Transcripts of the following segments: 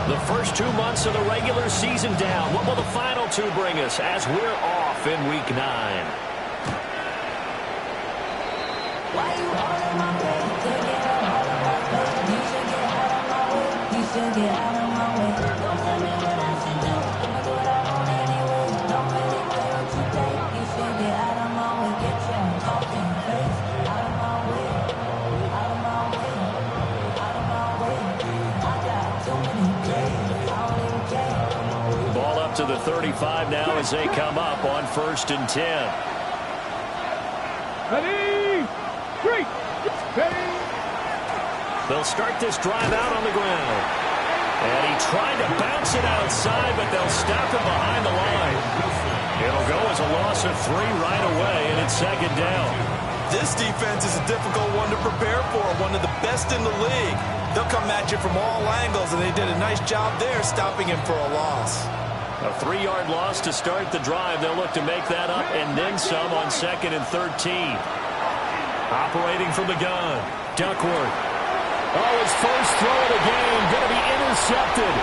The first 2 months of the regular season down. What will the final two bring us as we're off in Week 9? Why you all in my way? Can't get out of my way. You should get out of my way. You should get out of my way. Don't tell me what I should do. I'ma do what I want anyway. Don't really care what you think. You should get out of my way. Get your fucking face out of my way. Out of my way. Out of my way. I got too many days. I don't even care. Ball up to the 35 now as they come up on 1st and 10. Ready? 3. Ready? They'll start this drive out on the ground. And he tried to bounce it outside, but they'll stop him behind the line. It'll go as a loss of 3 right away, and it's 2nd down. This defense is a difficult one to prepare for, one of the best in the league. They'll come at you from all angles, and they did a nice job there stopping him for a loss. A 3-yard loss to start the drive. They'll look to make that up and then some on 2nd and 13. Operating from the gun, Duckworth. Oh, his first throw of the game, going to be intercepted.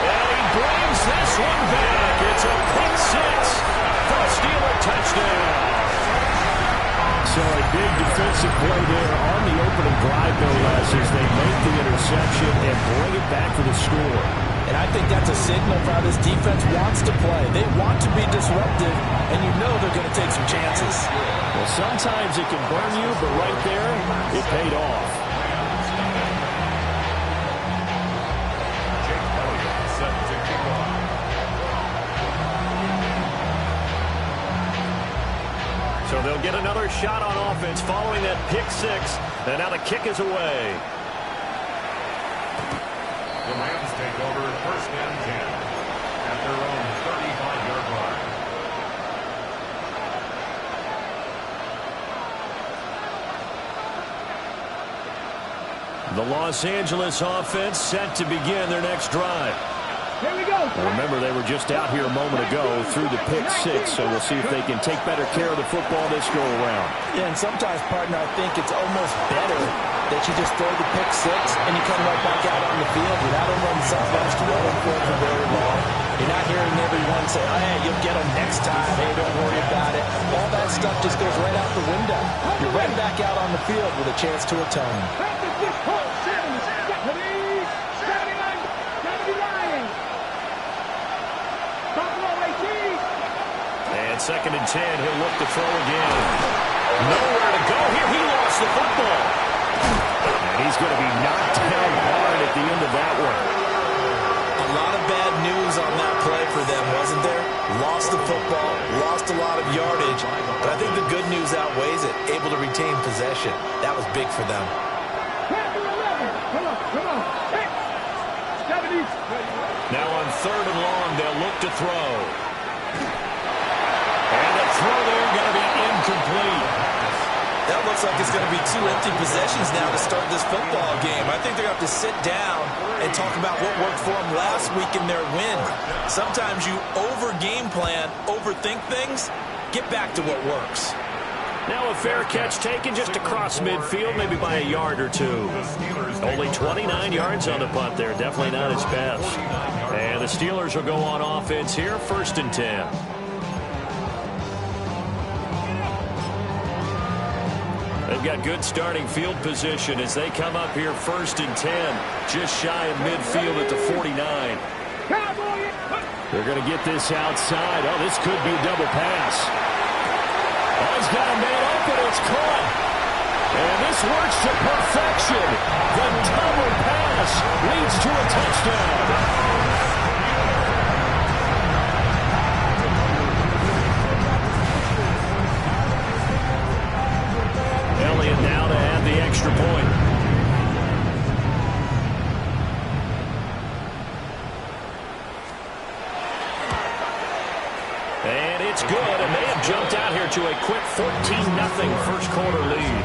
And he brings this one back. It's a pick 6 for a Steeler touchdown. So a big defensive play there on the opening drive, no less, as they make the interception and bring it back for the score. And I think that's a signal for how this defense wants to play. They want to be disruptive, and you know they're going to take some chances. Well, sometimes it can burn you, but right there, it paid off. So they'll get another shot on offense following that pick 6, and now the kick is away. The Rams take over 1st and 10 at their own 35-yard line. The Los Angeles offense set to begin their next drive. Here we go. Remember, they were just out here a moment ago through the pick 6, so we'll see if they can take better care of the football this go-around. Yeah, and sometimes, partner, I think it's almost better that you just throw the pick 6 and you come right back out on the field without them running something else to run for it for very long. You're not hearing everyone say, oh, hey, you'll get them next time. Hey, don't worry about it. All that stuff just goes right out the window. You're right back out on the field with a chance to atone. And 2nd and 10, he'll look to throw again. Nowhere to go here. He lost the football. And he's going to be knocked down hard at the end of that one. A lot of bad news on that play for them, wasn't there? Lost the football, lost a lot of yardage, but I think the good news outweighs it. Able to retain possession. That was big for them. Now on 3rd and long, they'll look to throw. And the throw there going to be incomplete. That looks like it's going to be 2 empty possessions now to start this football game. I think they're going to have to sit down and talk about what worked for them last week in their win. Sometimes you over-game plan, overthink things, get back to what works. Now a fair catch taken just across midfield, maybe by a yard or 2. Only 29 yards on the punt there. Definitely not his best. And the Steelers will go on offense here, 1st and 10. They've got good starting field position as they come up here 1st and 10, just shy of midfield at the 49. They're going to get this outside. Oh, this could be a double pass. Oh, he's got a man open. It's caught. And this works to perfection. The double pass leads to a touchdown. Elliott now to add the extra point. And it's good, and they have jumped out here to a quick 14-0 first quarter lead.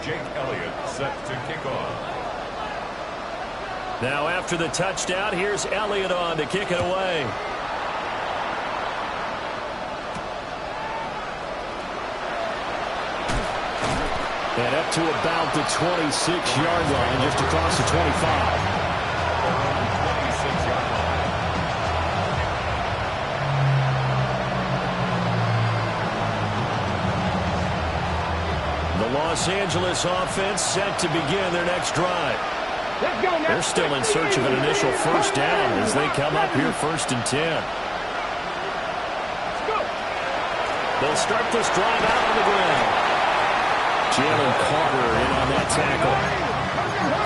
Jake Elliott set to kick off. Now after the touchdown, here's Elliott on to kick it away. And up to about the 26-yard line, just across the 25. Around 26-yard line. The Los Angeles offense set to begin their next drive. Let's go now. They're still in search of an initial first down as they come up here 1st and 10. Let's go. They'll start this drive out on the ground. Jalen Carter in on that tackle.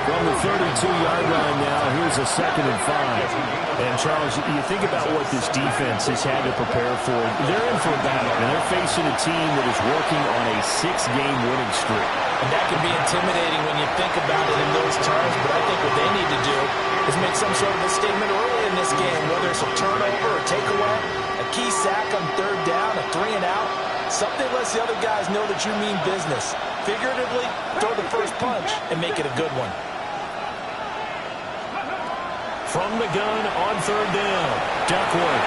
From the 32-yard line now, here's a 2nd and 5. And, Charles, you think about what this defense has had to prepare for. They're in for a battle, and they're facing a team that is working on a 6-game winning streak. And that can be intimidating when you think about it in those terms, but I think what they need to do is make some sort of a statement early in this game, whether it's a turnover or takeaway, a key sack on 3rd down, a 3-and-out, something lets the other guys know that you mean business. Figuratively, throw the first punch and make it a good one. From the gun on 3rd down, Duckworth.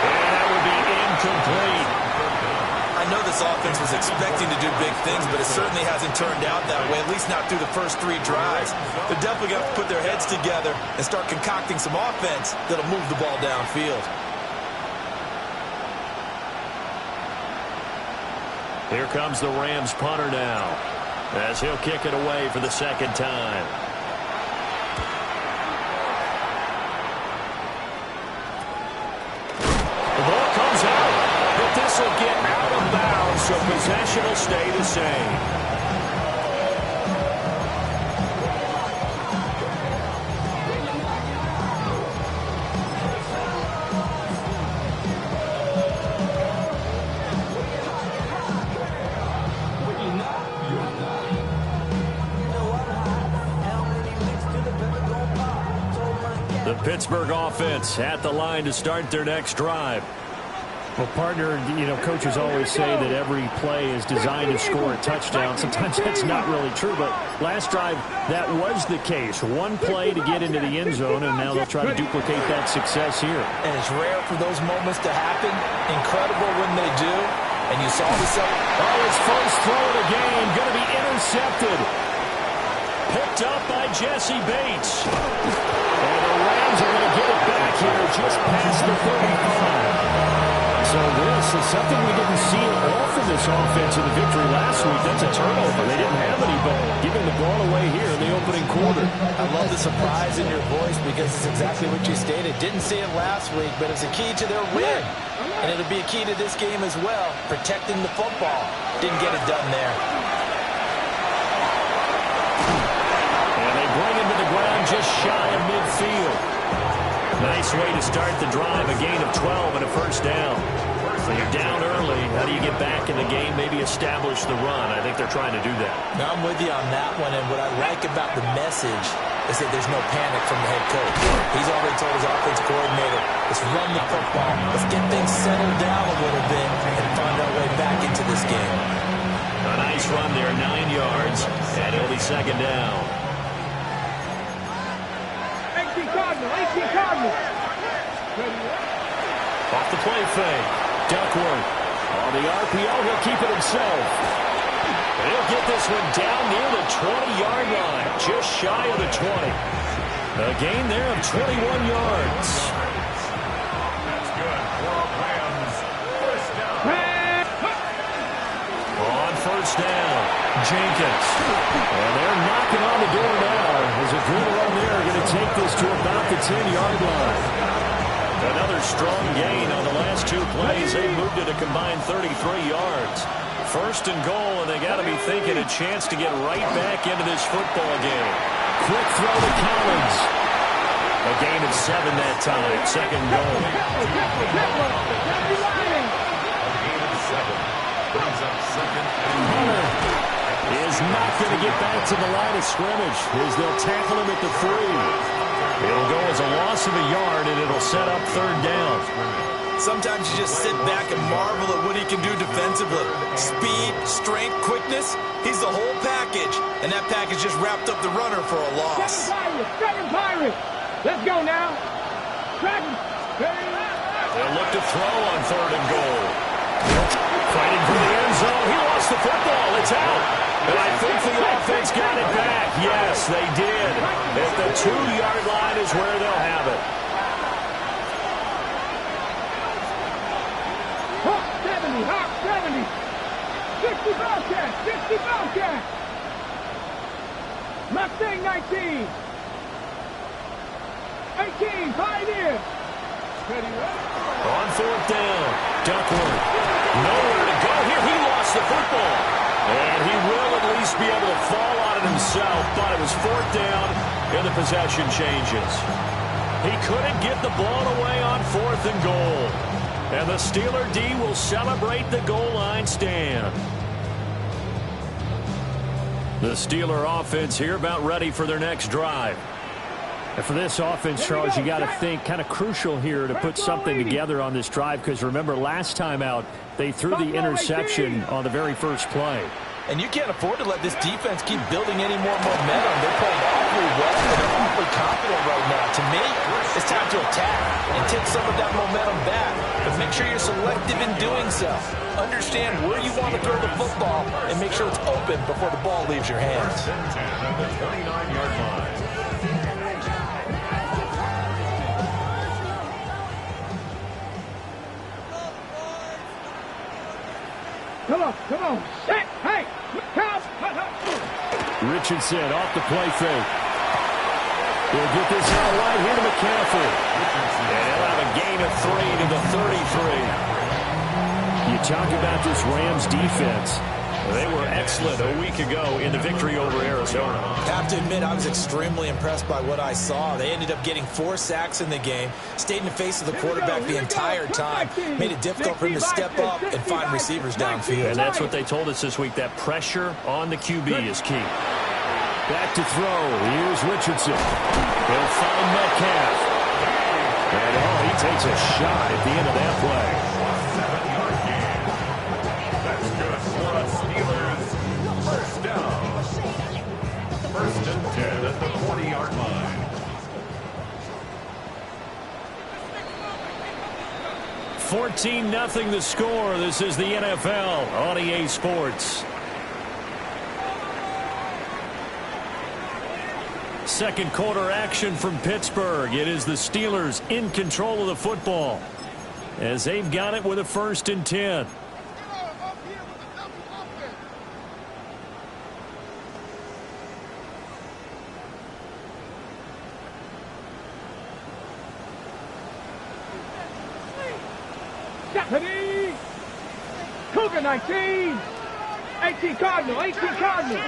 And that would be incomplete. I know this offense was expecting to do big things, but it certainly hasn't turned out that way, at least not through the first 3 drives. They're definitely going to put their heads together and start concocting some offense that'll move the ball downfield. Here comes the Rams punter now as he'll kick it away for the 2nd time. The ball comes out, but this will get out of bounds, so possession will stay the same. The Pittsburgh offense at the line to start their next drive. Well, partner, coaches always say that every play is designed to score a touchdown. Sometimes that's not really true, but last drive, that was the case. One play to get into the end zone, and now they'll try to duplicate that success here. And it's rare for those moments to happen. Incredible when they do. And you saw this up. Oh, his first throw of the game going to be intercepted. Picked up by Jesse Bates. And the Rams are going to get it back here just past the 35. So this is something we didn't see at all from this offense in the victory last week. That's a turnover. They didn't have any, but giving the ball away here in the opening quarter. I love the surprise in your voice because it's exactly what you stated. Didn't see it last week, but it's a key to their win. And it'll be a key to this game as well, protecting the football. Didn't get it done there. And they bring him to the ground just shy of midfield. Nice way to start the drive, a gain of 12 and a first down. When you're down early, how do you get back in the game, maybe establish the run? I think they're trying to do that. Now, I'm with you on that one, and what I like about the message is that there's no panic from the head coach. He's already told his offense coordinator, let's run the football, let's get things settled down a little bit and find our way back into this game. A nice run there, 9 yards, and it'll be 2nd down. 18 Cardinals. Off the play fake. Duckworth on the RPO. He'll keep it himself. And he'll get this one down near the 20-yard line, just shy of the 20. A gain there of 21 yards. That's good for Rams. First down. On first down, Jenkins. And they're knocking on the door now. There's a good run there. Going to take this to about the 10-yard line. Another strong gain on the last 2 plays. They moved it a combined 33 yards. First and goal, and they got to be thinking a chance to get right back into this football game. Quick throw to Collins. A gain of 7 that time. 2nd goal. A gain of 7. Brings up 2nd and Hunter is not going to get back to the line of scrimmage as they'll tackle him at the 3. It'll go as a loss of a yard, and it'll set up 3rd down. Sometimes you just sit back and marvel at what he can do defensively. Speed, strength, quickness, he's the whole package. And that package just wrapped up the runner for a loss. Second Pirate. Let's go now. Dragon. They'll look to throw on 3rd and goal. Fighting for the end zone. He lost the football. It's out. And I think the offense got it back. Yes, they did. At the 2-yard line is where they'll have it. Hawk 70. Hawk 70. 60 Bobcats. 60 Bobcats. Mustang 19. 18 Pioneer. On 4th down, Duckworth. Nowhere to go here. He lost the football. And he will at least be able to fall on it himself, but it was 4th down, and the possession changes. He couldn't get the ball away on 4th and goal. And the Steeler D will celebrate the goal line stand. The Steeler offense here about ready for their next drive. And for this offense, Charles, you got to think kind of crucial here to put something together on this drive, because remember last time out they threw the interception on the very first play. And you can't afford to let this defense keep building any more momentum. They're playing awfully well, and they're awfully confident right now. To me, it's time to attack and take some of that momentum back. But make sure you're selective in doing so. Understand where you want to throw the football and make sure it's open before the ball leaves your hands. 10 at the 29-yard line. Come on. Hey, come. Richardson off the play fake. He'll get this out right here to McCaffrey. And he'll have a gain of 3 to the 33. You talk about this Rams defense. They were excellent a week ago in the victory over Arizona. I have to admit, I was extremely impressed by what I saw. They ended up getting 4 sacks in the game, stayed in the face of the quarterback the entire time, made it difficult for him to step up and find receivers downfield. And that's what they told us this week, that pressure on the QB is key. Back to throw. Here's Richardson. He'll find Metcalf. And he takes a shot at the end of that play. 7-yard gain. That's good for a Steelers first down. 1st and 10 at the 40-yard line. $14-0 the score. This is the NFL on EA Sports. Second quarter action from Pittsburgh. It is the Steelers in control of the football as they've got it with a 1st and 10. Stephanie! Cougar 19! 18 Cardinal! 18 Cardinal!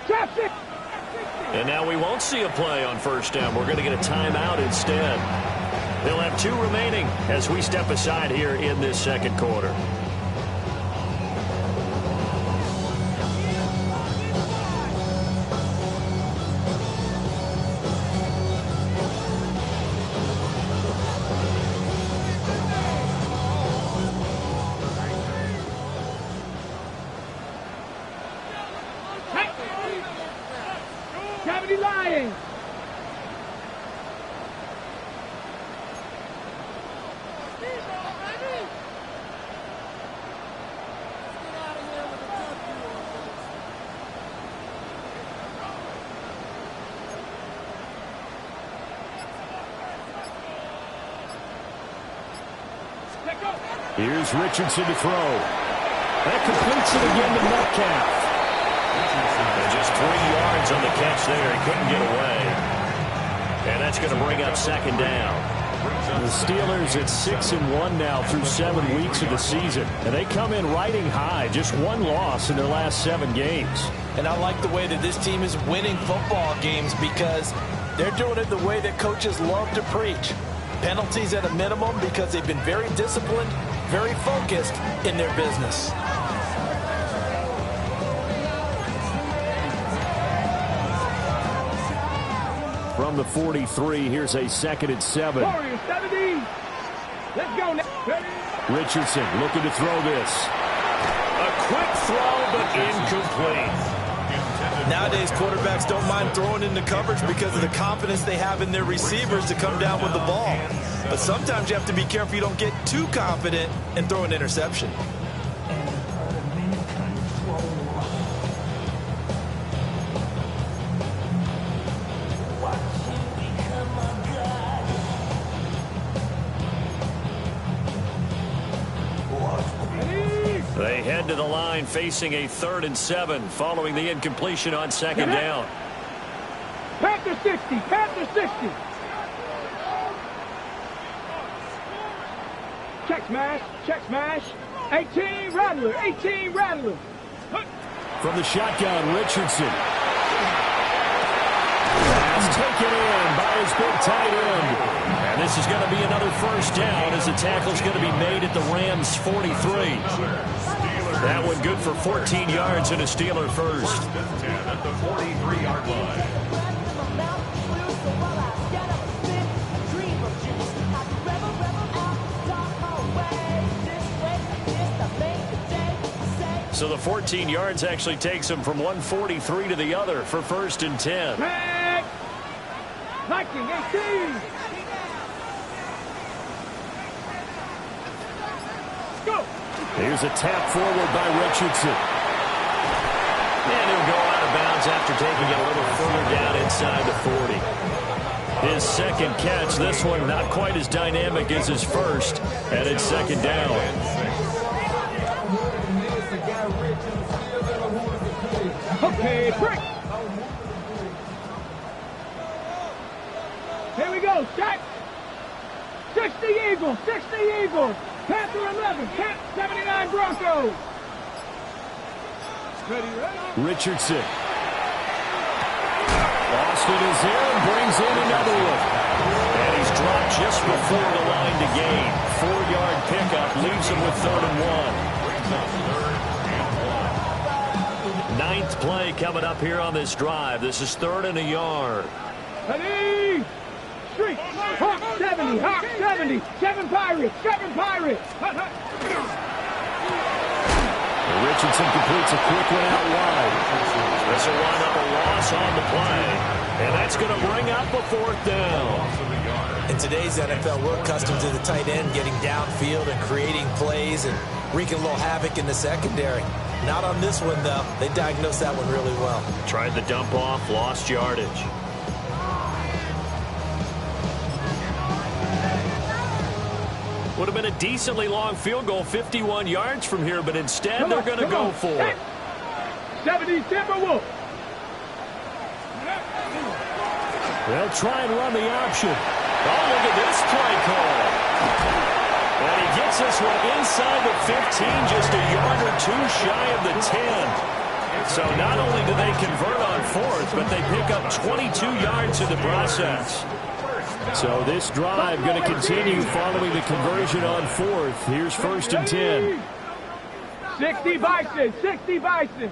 Traffic! And now we won't see a play on 1st down. We're going to get a timeout instead. They'll have 2 remaining as we step aside here in this second quarter. Cavity Lions! Here's Richardson to throw. That completes it again to Metcalf. And just 3 yards on the catch there. He couldn't get away. And that's going to bring up 2nd down. The Steelers at 6-1 now through 7 weeks of the season. And they come in riding high. Just 1 loss in their last 7 games. And I like the way that this team is winning football games because they're doing it the way that coaches love to preach. Penalties at a minimum because they've been very disciplined, very focused in their business. from the 43. Here's a 2nd and 7. Warriors, 70. Let's go now. Ready? Richardson looking to throw this. A quick throw, but incomplete. Nowadays, quarterbacks don't mind throwing into coverage because of the confidence they have in their receivers to come down with the ball. But sometimes you have to be careful you don't get too confident and throw an interception. They head to the line facing a 3rd and 7 following the incompletion on 2nd down. Panther 60. Panther 60. Check smash. Check smash. 18 Rattler. 18 Rattler. From the shotgun, Richardson. Pass taken in by his big tight end. And this is going to be another 1st down as the tackle's going to be made at the Rams' 43. That one good for 14 yards and a Steeler first. 10 at the 43-yard line. So the 14 yards actually takes him from 143 to the other for 1st and 10. Back. Viking 18. Go. Here's a tap forward by Richardson. And he'll go out of bounds after taking it a little further down inside the 40. His 2nd catch, this one not quite as dynamic as his first, and it's 2nd down. Okay, break. Here we go, set. 60 Eagles, 60 Eagles. Panther 11, 79 Broncos. Ready, ready. Richardson. Austin is in, brings in another one. And he's dropped just before the line to gain. 4-yard pickup leaves him with 3rd and 1. 9th play coming up here on this drive. This is 3rd and a yard. Ready. Street. Hawk 70, Hawk 70. 7 Pirates, 7 Pirates. Richardson completes a quick one out wide. This will wind up a loss on the play. And that's going to bring up a 4th down. In today's NFL, we're accustomed to the tight end getting downfield and creating plays and wreaking a little havoc in the secondary. Not on this one, though. They diagnosed that one really well. Tried the dump off, lost yardage. Would have been a decently long field goal, 51 yards from here, but instead they're going to go for it. 70 Timberwolves. They'll try and run the option. Oh, look at this play call. And he gets this one inside the 15, just a yard or 2 shy of the 10. So not only do they convert on 4th, but they pick up 22 yards in the process. So this drive going to continue following the conversion on 4th. Here's 1st and 10. 60 Bison, 60 Bison.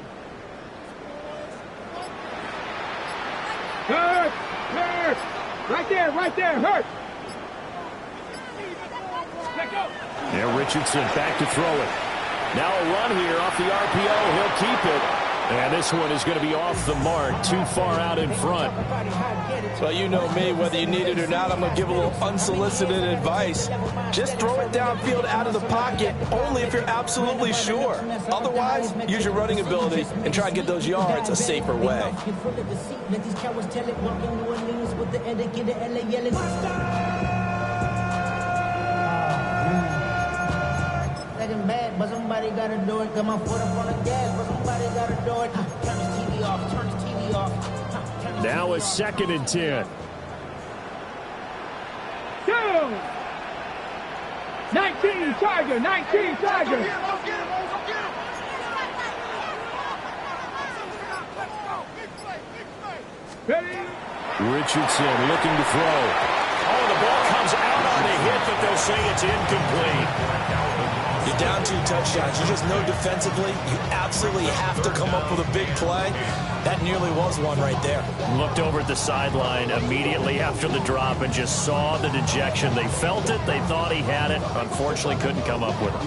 Hurt, hurt. Right there, hurt. Let go. Now Richardson back to throw it. Now a run here off the RPO. He'll keep it. And this one is going to be off the mark, too far out in front. Well, you know me, whether you need it or not, I'm going to give a little unsolicited advice. Just throw it downfield out of the pocket, only if you're absolutely sure. Otherwise, use your running ability and try and get those yards a safer way. Bad, but somebody gotta do it. Got my foot up on the gas, but somebody gotta do it. Turn this TV off, turn this TV off. Now a 2nd and 10. Go! 19 Tiger, 19 Tiger. Ready? Richardson looking to throw. Oh, the ball comes out on the hit it, they'll say it's incomplete. You're down 2 touchdowns. You just know defensively you absolutely have to come up with a big play. That nearly was one right there. Looked over at the sideline immediately after the drop and just saw the dejection. They felt it. They thought he had it. Unfortunately, couldn't come up with it.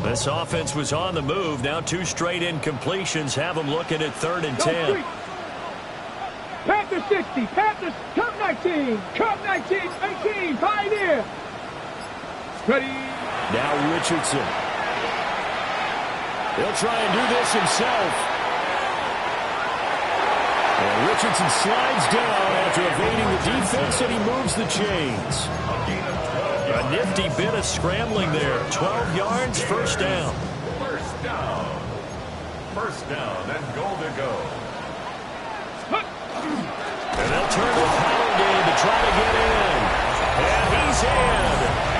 This offense was on the move. Now 2 straight incompletions have them looking at 3rd and 10. Panthers 60, Panthers, Cup 19, Cup 19, 18, Pioneer. Ready. Now Richardson. He'll try and do this himself. And Richardson slides down after evading the defense, and he moves the chains. A nifty bit of scrambling there. 12 yards, first down. First down. First down and goal to go. And they'll turn the power game to try to get in. And he's in.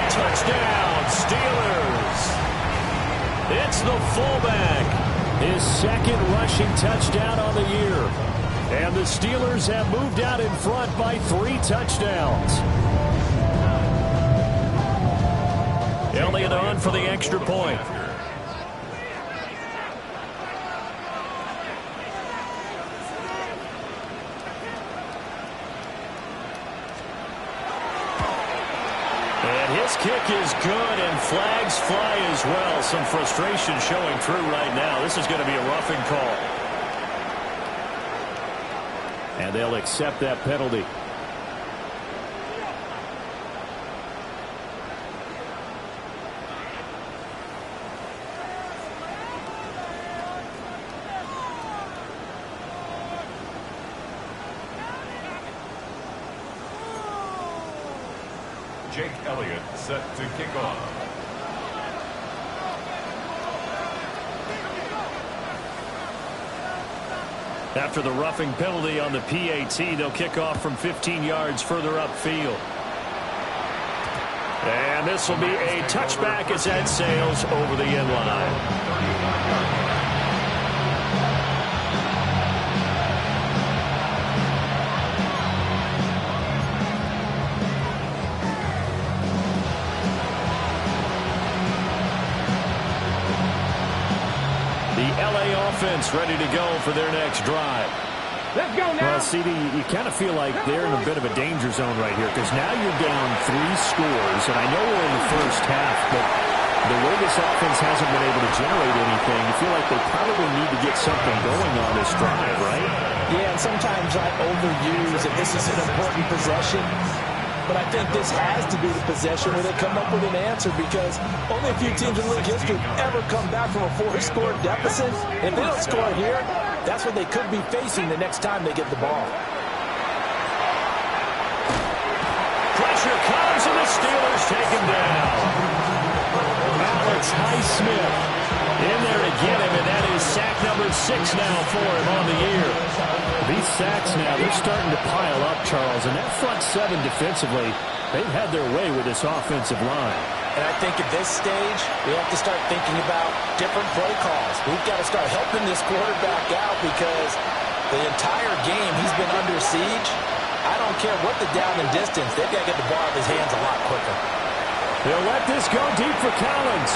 Touchdown, Steelers. It's the fullback. His 2nd rushing touchdown on the year. And the Steelers have moved out in front by 3 touchdowns. Elliott on for the extra point. And his kick is good, and flags fly as well. Some frustration showing through right now. This is going to be a roughing call. And they'll accept that penalty. Jake Elliott set to kick off. After the roughing penalty on the PAT, they'll kick off from 15 yards further upfield. And this will be a touchback as that sails over the end line. Offense ready to go for their next drive. Let's go now. Well, CD, you kind of feel like they're in a bit of a danger zone right here because now you're down 3 scores, and I know we're in the first half, but the way this offense hasn't been able to generate anything, you feel like they probably need to get something going on this drive, right? Yeah, and sometimes I overuse that this is an important possession. But I think this has to be the possession where they come up with an answer because only a few teams in league history ever come back from a 4-score deficit. If they don't score here, that's what they could be facing the next time they get the ball. Pressure comes, and the Steelers take him down. Alex Highsmith in there to get him, and that is sack number 6 now for him on the year. These sacks now, they're starting to pile up, Charles, and that front 7 defensively, they've had their way with this offensive line. And I think at this stage, we have to start thinking about different play calls. We've got to start helping this quarterback out because the entire game he's been under siege. I don't care what the down and distance, they've got to get the ball out of his hands a lot quicker. They'll let this go deep for Collins.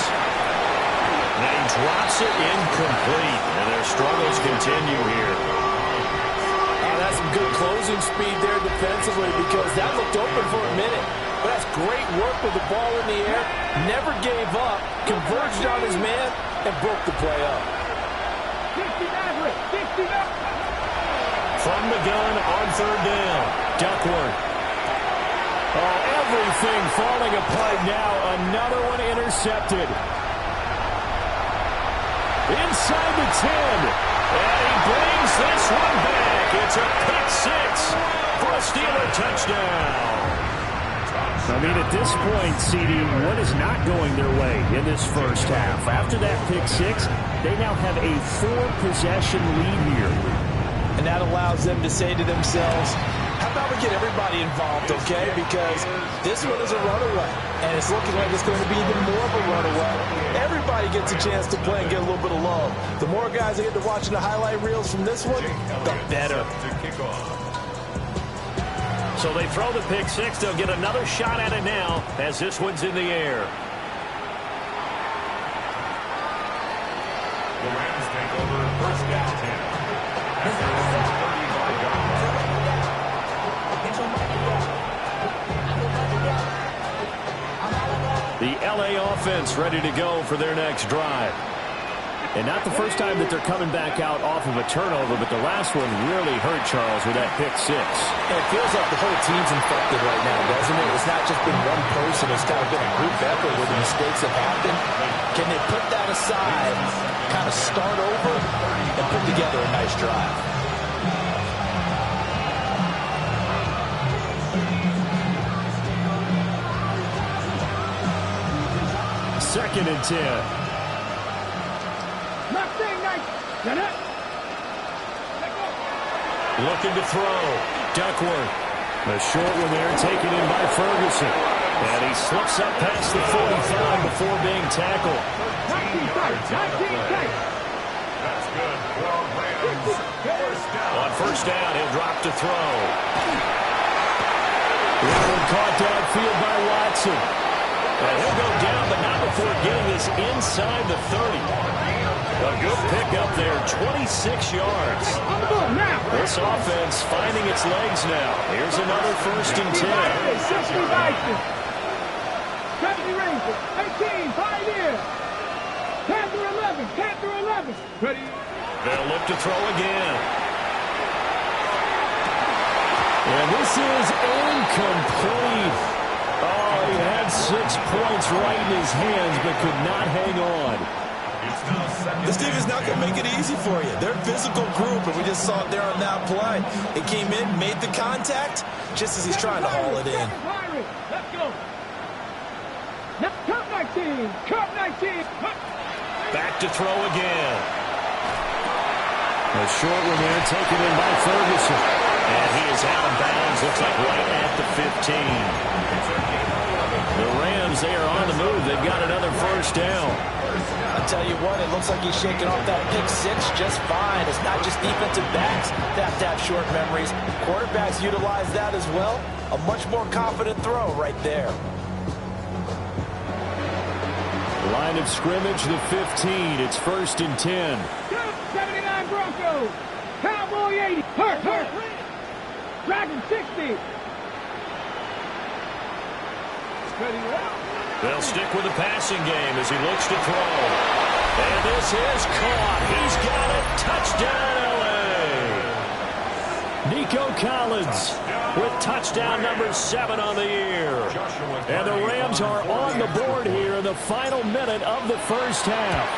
And he drops it incomplete, and their struggles continue here. That's some good closing speed there defensively because that looked open for a minute. But that's great work with the ball in the air. Never gave up, converged on his man, and broke the play up. 60 Maverick, 60 Maverick. From the gun on 3rd down, Duckworth. Oh, everything falling apart now. Another one intercepted. Inside the 10. And he brings this one back. It's a pick 6 for a Steeler touchdown. I mean, at this point, CD, what is not going their way in this first half? After that pick 6, they now have a 4-possession lead here. And that allows them to say to themselves, how about we get everybody involved, okay? Because this one is a runaway, and it's looking like it's going to be even more of a runaway. Everybody gets a chance to play and get a little bit of love. The more guys that get to watching the highlight reels from this one, the better. So they throw the pick six. They'll get another shot at it now as this one's in the air. The Rams take over first down 10. At their own 35-yard line. The LA offense ready to go for their next drive. And not the first time that they're coming back out off of a turnover, but the last one really hurt Charles with that pick six. And it feels like the whole team's infected right now, doesn't it? It's not just been one person. It's kind of been a group effort where the mistakes have happened. Can they put that aside, kind of start over, and put together a nice drive? Second and 10. Looking to throw. Duckworth. The short one there taken in by Ferguson. And he slips up past the 45 before being tackled. 19 tight. That's good for Rams. First down. On first down, he'll drop to throw. Caught downfield by Watson. And he'll go down, but not before getting this inside the 30. A good pick up there, 26 yards. This offense finding its legs now. Here's another first and 10. 60 Vikings. 70 Rangers. 18, pioneer. Panther 11. Ready? They'll look to throw again. And this is incomplete. Oh, he had 6 points right in his hands, but could not hang on. This defense is not going to make it easy for you. They're a physical group, and we just saw it there on that play. It came in, made the contact, just as he's trying to haul it in. Let's go. Cup 19. Back to throw again. A short one there taken in by Ferguson. And he is out of bounds. Looks like right at the 15. The Rams, they are on the move. They've got another first down. I tell you what, it looks like he's shaking off that pick six just fine. It's not just defensive backs that have to have short memories. Quarterbacks utilize that as well. A much more confident throw right there. Line of scrimmage, the 15. It's first and 10. 79 Broncos. Cowboy 80. Hurt. Dragon 60. They'll stick with the passing game as he looks to throw. And this is caught. He's got it. Touchdown, L.A. Nico Collins with touchdown number 7 on the year. And the Rams are on the board here in the final minute of the first half.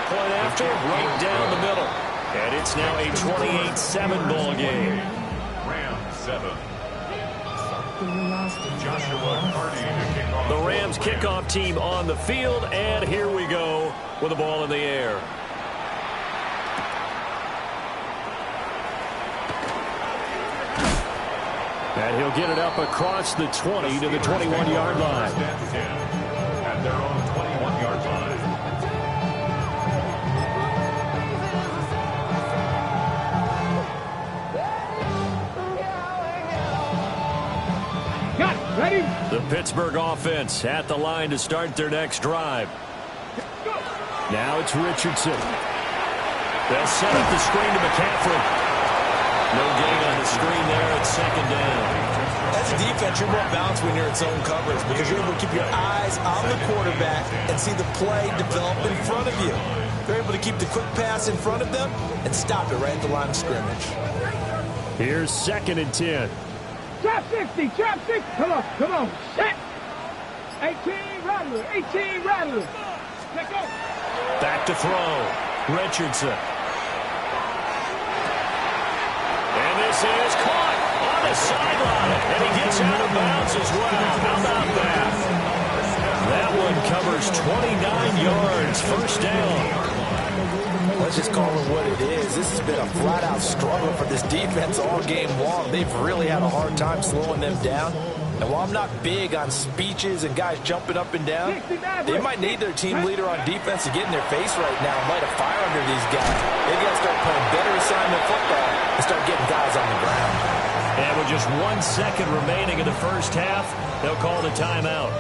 Point after, right down the middle. And it's now a 28-7 ball game. Rams 7. Joshua Carty to kick off. The Rams kickoff team on the field, and here we go with the ball in the air. And he'll get it up across the 20 to the 21-yard line. At their own 21-yard line. Ready? The Pittsburgh offense at the line to start their next drive. Now it's Richardson. They'll set up the screen to McCaffrey. No gain on the screen there at second down. As a defense, you're more balanced when you're in zone coverage because you're able to keep your eyes on the quarterback and see the play develop in front of you. You're able to keep the quick pass in front of them and stop it right at the line of scrimmage. Here's second and 10. Trap 60. Come on. Set. 18 Rattler. Let go. Back to throw. Richardson. And this is caught on the sideline. And he gets out of bounds as well. How about that? That one covers 29 yards. First down. Let's just call it what it is. This has been a flat-out struggle for this defense all game long. They've really had a hard time slowing them down. And while I'm not big on speeches and guys jumping up and down, they might need their team leader on defense to get in their face right now and light a fire under these guys. They got to start playing better assignment football and start getting guys on the ground. And with just 1 second remaining in the first half, they'll call the timeout.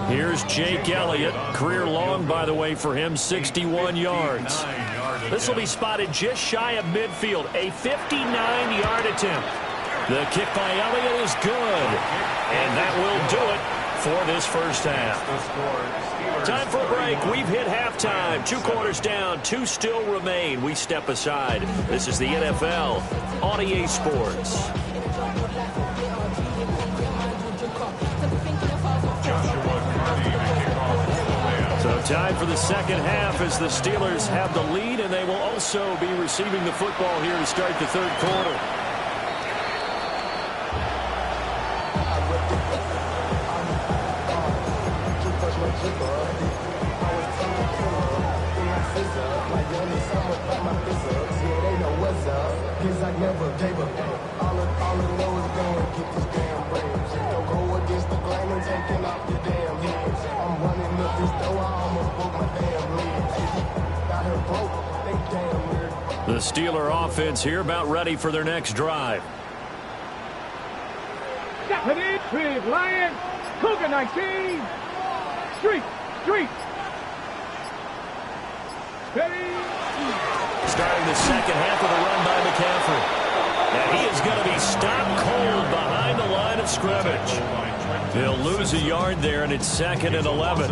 Here's Jake Elliott. Career long, by the way, for him, 61 yards. This will be spotted just shy of midfield, a 59-yard attempt. The kick by Elliott is good, and that will do it for this first half. Time for a break. We've hit halftime. 2 quarters down, 2 still remain. We step aside. This is the NFL on EA Sports. So time for the second half as the Steelers have the lead, and they will also be receiving the football here to start the third quarter. The Steeler offense here about ready for their next drive. Step it in, Lions, Cougar 19, Street. Ready. Starting the second half with a run by McCaffrey. And he is going to be stopped cold behind the line of scrimmage. They'll lose a yard there, and it's 2nd and 11.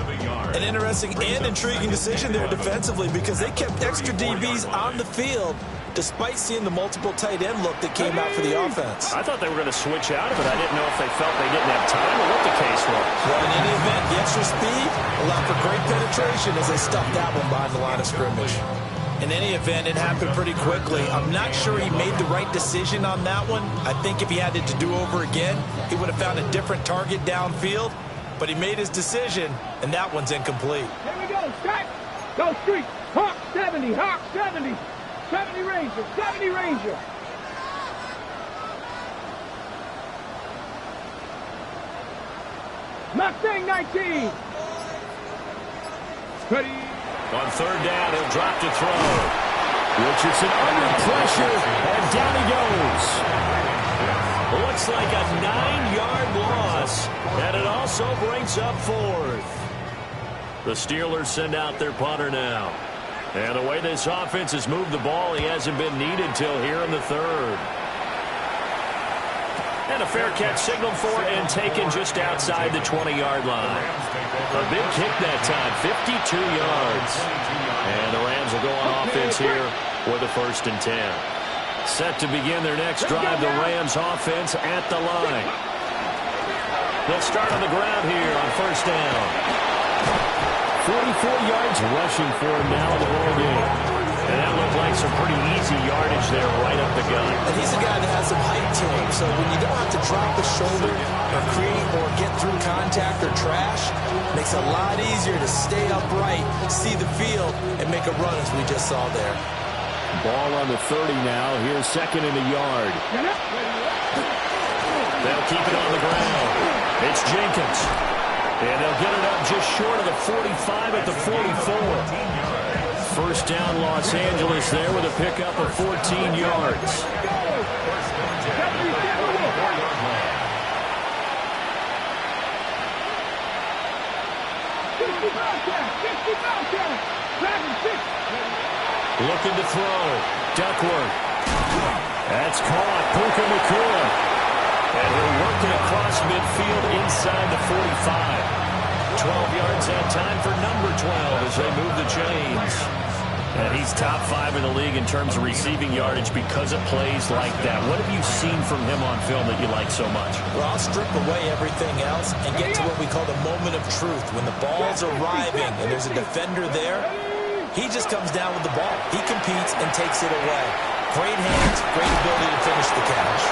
An interesting and intriguing decision there defensively because they kept extra DBs on the field despite seeing the multiple tight end look that came out for the offense. I thought they were going to switch out of it. I didn't know if they felt they didn't have time or what the case was. Well, in any event, the extra speed allowed for great penetration as they stuffed that one behind the line of scrimmage. In any event, it happened pretty quickly. I'm not sure he made the right decision on that one. I think if he had it to do over again, he would have found a different target downfield. But he made his decision, and that one's incomplete. Here we go, Scott. Go Street. Hawk 70, Hawk 70. 70 Ranger, 70 Ranger. Mustang 19. Ready. On third down, he'll drop to throw. Richardson under pressure, and down he goes. Looks like a 9-yard loss, and it also brings up 4th. The Steelers send out their punter now. And the way this offense has moved the ball, he hasn't been needed till here in the third. And a fair catch signaled for and taken just outside the 20-yard line. A big kick that time, 52 yards. And the Rams will go on offense here with a 1st and 10. Set to begin their next drive, the Rams offense at the line. They'll start on the ground here on 1st down. 44 yards rushing for him now in the ball game. And that looked like some pretty easy yardage there right up the gut. And he's a guy that has some height to him, so when you don't have to drop the shoulder or create or get through contact or trash, it makes it a lot easier to stay upright, see the field, and make a run as we just saw there. Ball on the 30 now. Here's 2nd and a yard. They'll keep it on the ground. It's Jenkins. And they'll get it up just short of the 45 at the 44. 1st down Los Angeles there with a pickup of 14 yards. Looking to throw. Duckworth. That's caught. Puka Nacua. And he'll work it across midfield inside the 45. 12 yards that time for number 12 as they move the chains. And he's top 5 in the league in terms of receiving yardage because of plays like that. What have you seen from him on film that you like so much? Well, I'll strip away everything else and get to what we call the moment of truth. When the ball's arriving and there's a defender there, he just comes down with the ball. He competes and takes it away. Great hands, great ability to finish the catch.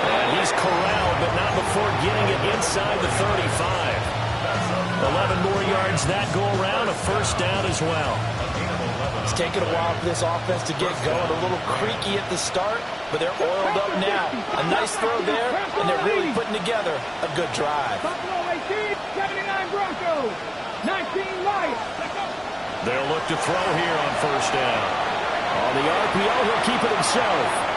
And he's corralled, but not before getting it inside the 35. 11 more yards that go around, a 1st down as well. It's taken a while for this offense to get going. A little creaky at the start, but they're oiled up now. A nice throw there, and they're really putting together a good drive. Buffalo 18, 79 Broncos, 19 Lions. They'll look to throw here on 1st down. On the RPO, he'll keep it himself.